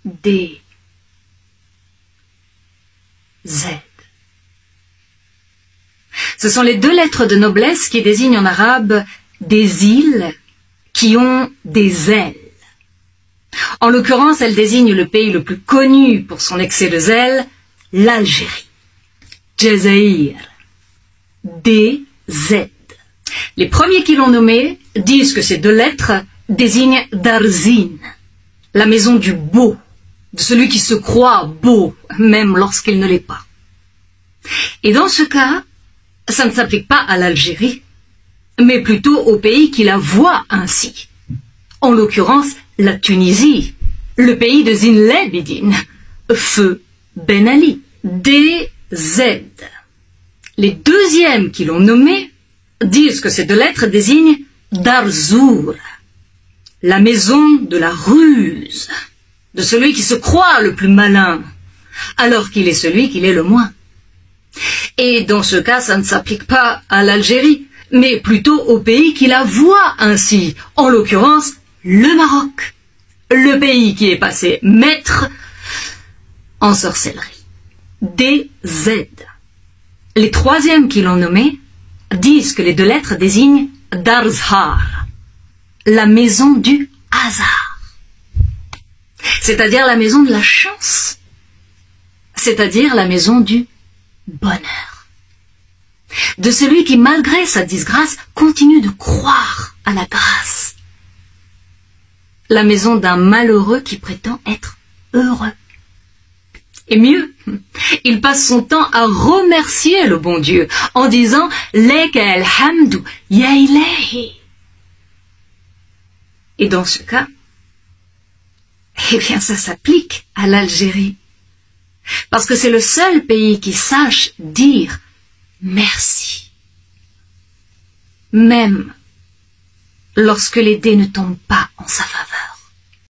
D, Z. Ce sont les deux lettres de noblesse qui désignent en arabe des îles qui ont des ailes. En l'occurrence, elles désignent le pays le plus connu pour son excès de zèle, l'Algérie. Jazaïr. D, Z. Les premiers qui l'ont nommé disent que ces deux lettres désignent Darzin, la maison du beau, de celui qui se croit beau, même lorsqu'il ne l'est pas. Et dans ce cas, ça ne s'applique pas à l'Algérie, mais plutôt au pays qui la voit ainsi. En l'occurrence, la Tunisie, le pays de Zine l'Abidine, Feu Ben Ali, DZ. Les deuxièmes qui l'ont nommé disent que ces deux lettres désignent Darzour, la maison de la ruse, de celui qui se croit le plus malin, alors qu'il est celui qui l'est le moins. Et dans ce cas, ça ne s'applique pas à l'Algérie, mais plutôt au pays qui la voit ainsi, en l'occurrence le Maroc, le pays qui est passé maître en sorcellerie. DZ. Les troisièmes qui l'ont nommé disent que les deux lettres désignent Darzhar, la maison du hasard, c'est-à-dire la maison de la chance, c'est-à-dire la maison du bonheur, de celui qui, malgré sa disgrâce, continue de croire à la grâce, la maison d'un malheureux qui prétend être heureux. Et mieux, il passe son temps à remercier le bon Dieu en disant « Leka el-hamdu ya ilahi ». Et dans ce cas, eh bien ça s'applique à l'Algérie, parce que c'est le seul pays qui sache dire merci, même lorsque les dés ne tombent pas en sa faveur.